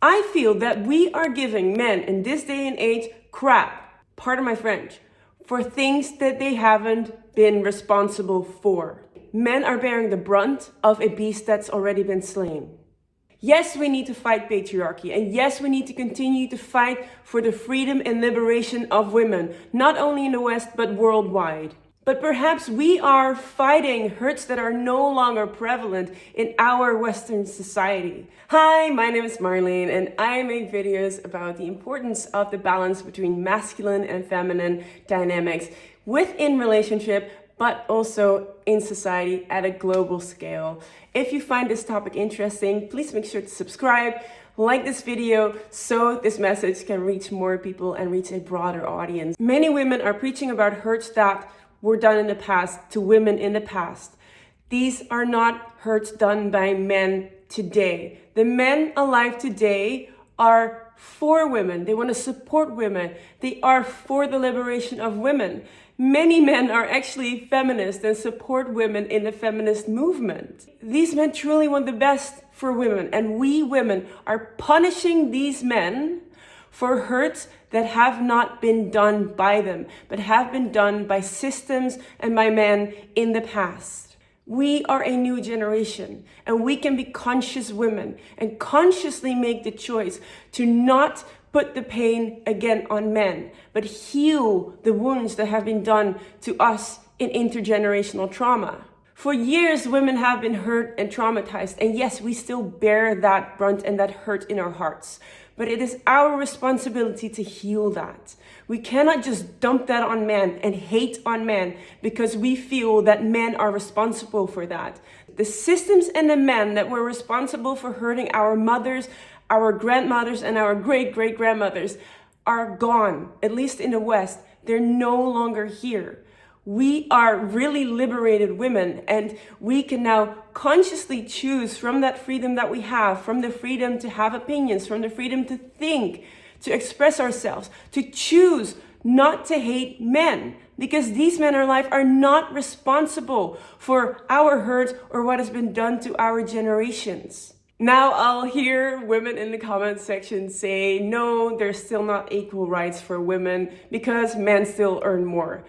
I feel that we are giving men in this day and age crap, pardon my French, for things that they haven't been responsible for. Men are bearing the brunt of a beast that's already been slain. Yes, we need to fight patriarchy, and yes, we need to continue to fight for the freedom and liberation of women, not only in the West, but worldwide. But perhaps we are fighting hurts that are no longer prevalent in our Western society. Hi, my name is Marlene, and I make videos about the importance of the balance between masculine and feminine dynamics within relationship, but also in society at a global scale. If you find this topic interesting, please make sure to subscribe, like this video, so this message can reach more people and reach a broader audience. Many women are preaching about hurts that were done in the past to women in the past. These are not hurts done by men today. The men alive today are for women. They want to support women. They are for the liberation of women. Many men are actually feminists and support women in the feminist movement. These men truly want the best for women, and we women are punishing these men for hurts that have not been done by them, but have been done by systems and by men in the past. We are a new generation, and we can be conscious women and consciously make the choice to not put the pain again on men, but heal the wounds that have been done to us in intergenerational trauma. For years, women have been hurt and traumatized, and yes, we still bear that brunt and that hurt in our hearts. But it is our responsibility to heal that. We cannot just dump that on men and hate on men because we feel that men are responsible for that. The systems and the men that were responsible for hurting our mothers, our grandmothers, and our great-great-grandmothers are gone, at least in the West. They're no longer here. We are really liberated women, and we can now consciously choose from that freedom that we have, from the freedom to have opinions, from the freedom to think, to express ourselves, to choose not to hate men, because these men in our life are not responsible for our hurt or what has been done to our generations. Now I'll hear women in the comment section say, no, there's still not equal rights for women because men still earn more.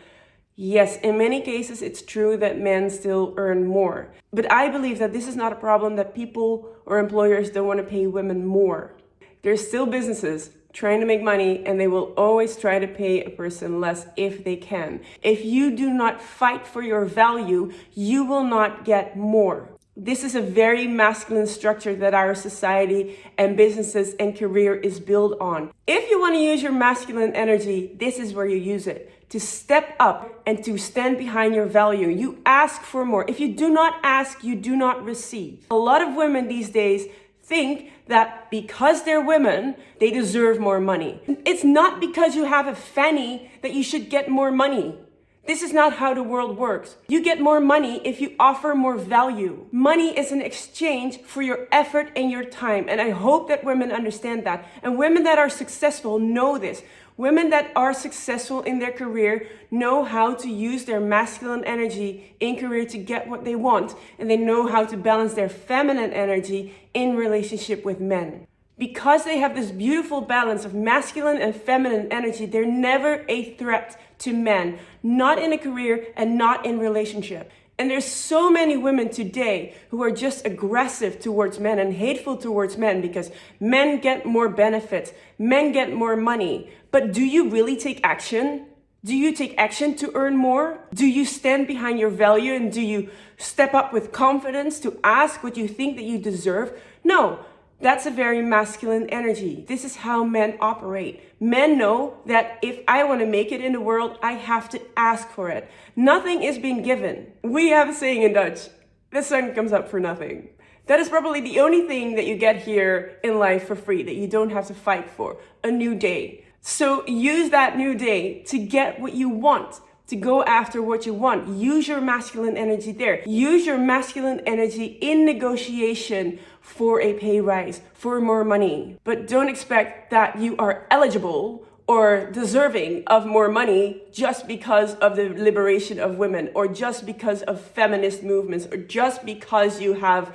Yes, in many cases, it's true that men still earn more. But I believe that this is not a problem that people or employers don't want to pay women more. There's still businesses trying to make money, and they will always try to pay a person less if they can. If you do not fight for your value, you will not get more. This is a very masculine structure that our society and businesses and career is built on. If you want to use your masculine energy, this is where you use it. To step up and to stand behind your value. You ask for more. If you do not ask, you do not receive. A lot of women these days think that because they're women, they deserve more money. It's not because you have a fanny that you should get more money. This is not how the world works. You get more money if you offer more value. Money is an exchange for your effort and your time. And I hope that women understand that. And women that are successful know this. Women that are successful in their career know how to use their masculine energy in career to get what they want. And they know how to balance their feminine energy in relationship with men. Because they have this beautiful balance of masculine and feminine energy, they're never a threat to men, not in a career and not in relationship. And there's so many women today who are just aggressive towards men and hateful towards men because men get more benefits, men get more money. But do you really take action? Do you take action to earn more? Do you stand behind your value, and do you step up with confidence to ask what you think that you deserve? No. That's a very masculine energy. This is how men operate. Men know that if I want to make it in the world, I have to ask for it. Nothing is being given. We have a saying in Dutch, the sun comes up for nothing. That is probably the only thing that you get here in life for free, that you don't have to fight for, a new day. So use that new day to get what you want, to go after what you want. Use your masculine energy there. Use your masculine energy in negotiation for a pay rise, for more money. But don't expect that you are eligible or deserving of more money just because of the liberation of women, or just because of feminist movements, or just because you have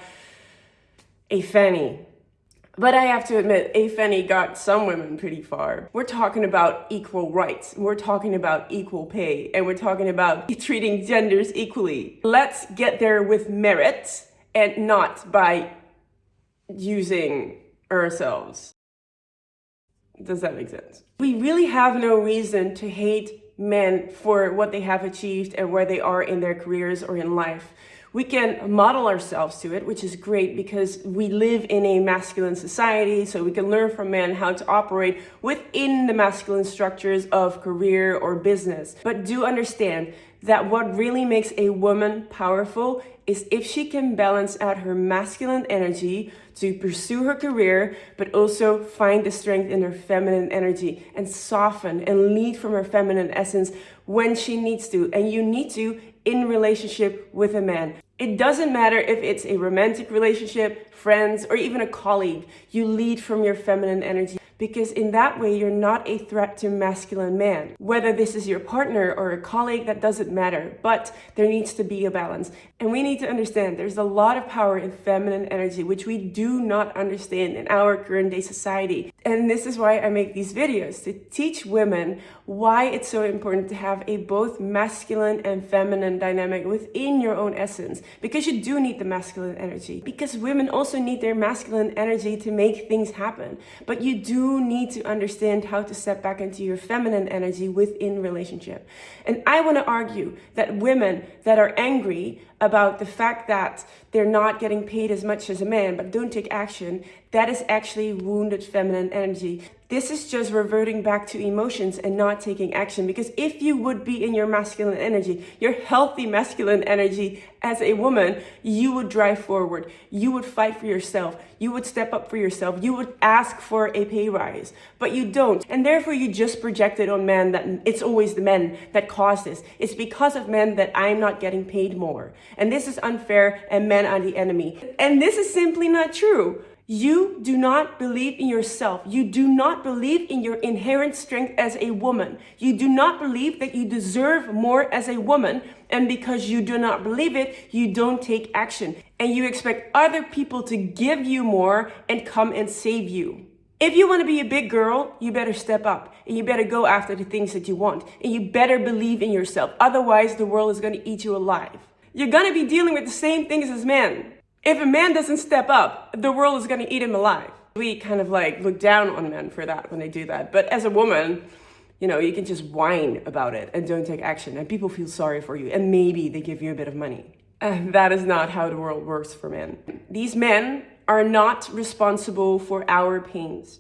a fanny. But I have to admit, A Fanny got some women pretty far. We're talking about equal rights, we're talking about equal pay, and we're talking about treating genders equally. Let's get there with merit and not by using ourselves. Does that make sense? We really have no reason to hate men for what they have achieved and where they are in their careers or in life. We can model ourselves to it, which is great because we live in a masculine society, so we can learn from men how to operate within the masculine structures of career or business. But do understand that what really makes a woman powerful is if she can balance out her masculine energy to pursue her career, but also find the strength in her feminine energy and soften and lead from her feminine essence when she needs to. And you need to in relationship with a man. It doesn't matter if it's a romantic relationship, friends, or even a colleague. You lead from your feminine energy, because in that way, you're not a threat to masculine man. Whether this is your partner or a colleague, that doesn't matter, but there needs to be a balance. And we need to understand there's a lot of power in feminine energy, which we do not understand in our current day society. And this is why I make these videos, to teach women why it's so important to have a both masculine and feminine dynamic within your own essence. Because you do need the masculine energy. Because women also need their masculine energy to make things happen. But you do need to understand how to step back into your feminine energy within relationship. And I want to argue that women that are angry about the fact that they're not getting paid as much as a man but don't take action, that is actually wounded feminine energy. This is just reverting back to emotions and not taking action. Because if you would be in your masculine energy, your healthy masculine energy as a woman, you would drive forward. You would fight for yourself. You would step up for yourself. You would ask for a pay rise, but you don't. And therefore you just project it on men that it's always the men that cause this. It's because of men that I'm not getting paid more. And this is unfair and men are the enemy. And this is simply not true. You do not believe in yourself. You do not believe in your inherent strength as a woman. You do not believe that you deserve more as a woman. And because you do not believe it, you don't take action. And you expect other people to give you more and come and save you. If you want to be a big girl, you better step up. And you better go after the things that you want. And you better believe in yourself. Otherwise, the world is going to eat you alive. You're going to be dealing with the same things as men. If a man doesn't step up, the world is going to eat him alive. We kind of like look down on men for that when they do that. But as a woman, you can just whine about it and don't take action. And people feel sorry for you. And maybe they give you a bit of money. And that is not how the world works for men. These men are not responsible for our pains.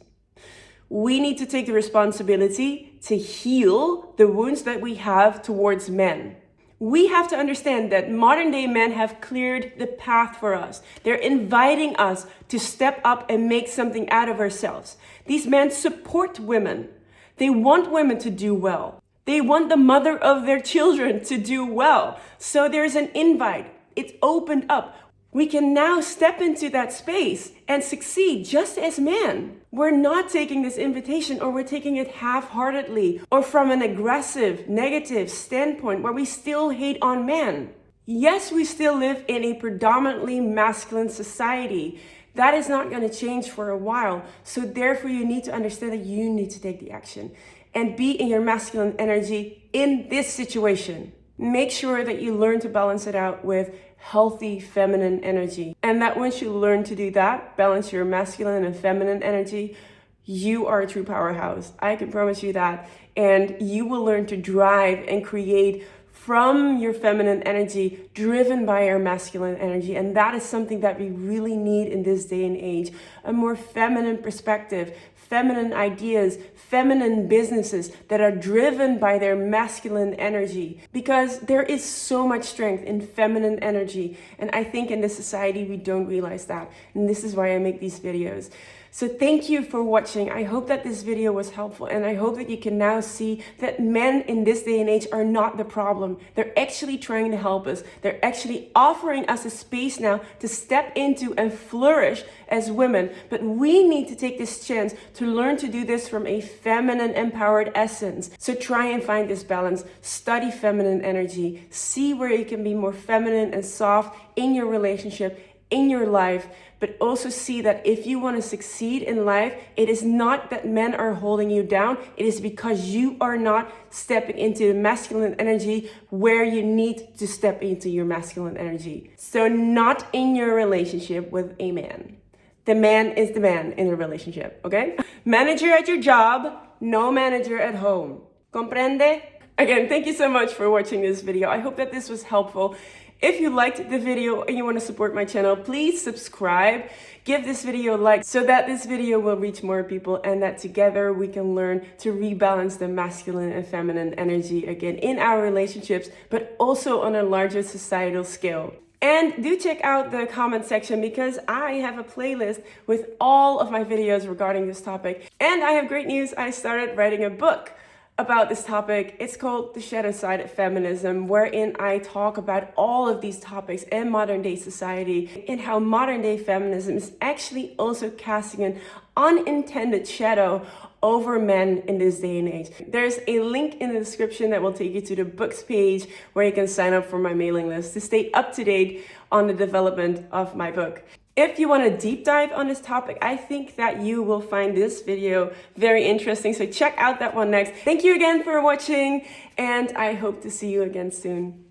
We need to take the responsibility to heal the wounds that we have towards men. We have to understand that modern day men have cleared the path for us. They're inviting us to step up and make something out of ourselves. These men support women. They want women to do well. They want the mother of their children to do well. So there's an invite. It's opened up. We can now step into that space and succeed just as men. We're not taking this invitation, or we're taking it half-heartedly or from an aggressive, negative standpoint where we still hate on men. Yes, we still live in a predominantly masculine society. That is not going to change for a while. So therefore, you need to understand that you need to take the action and be in your masculine energy in this situation. Make sure that you learn to balance it out with healthy feminine energy. And that once you learn to do that, balance your masculine and feminine energy, you are a true powerhouse. I can promise you that. And you will learn to drive and create from your feminine energy, driven by your masculine energy. And that is something that we really need in this day and age. A more feminine perspective, feminine ideas, feminine businesses that are driven by their masculine energy. Because there is so much strength in feminine energy. And I think in this society, we don't realize that. And this is why I make these videos. So thank you for watching. I hope that this video was helpful, and I hope that you can now see that men in this day and age are not the problem. They're actually trying to help us. They're actually offering us a space now to step into and flourish as women. But we need to take this chance to learn to do this from a feminine empowered essence. So try and find this balance. Study feminine energy. See where you can be more feminine and soft in your relationship, in your life, but also see that if you want to succeed in life, it is not that men are holding you down. It is because you are not stepping into the masculine energy where you need to step into your masculine energy. So not in your relationship with a man. The man is the man in a relationship, okay? Manager at your job, no manager at home. Comprende? Again, thank you so much for watching this video. I hope that this was helpful. If you liked the video and you want to support my channel, please subscribe. Give this video a like so that this video will reach more people and that together we can learn to rebalance the masculine and feminine energy again in our relationships, but also on a larger societal scale. And do check out the comment section because I have a playlist with all of my videos regarding this topic. And I have great news. I started writing a book about this topic. It's called The Shadowside of Feminism, wherein I talk about all of these topics in modern day society and how modern day feminism is actually also casting an unintended shadow over men in this day and age. There's a link in the description that will take you to the books page where you can sign up for my mailing list to stay up to date on the development of my book. If you want a deep dive on this topic, I think that you will find this video very interesting. So check out that one next. Thank you again for watching, and I hope to see you again soon.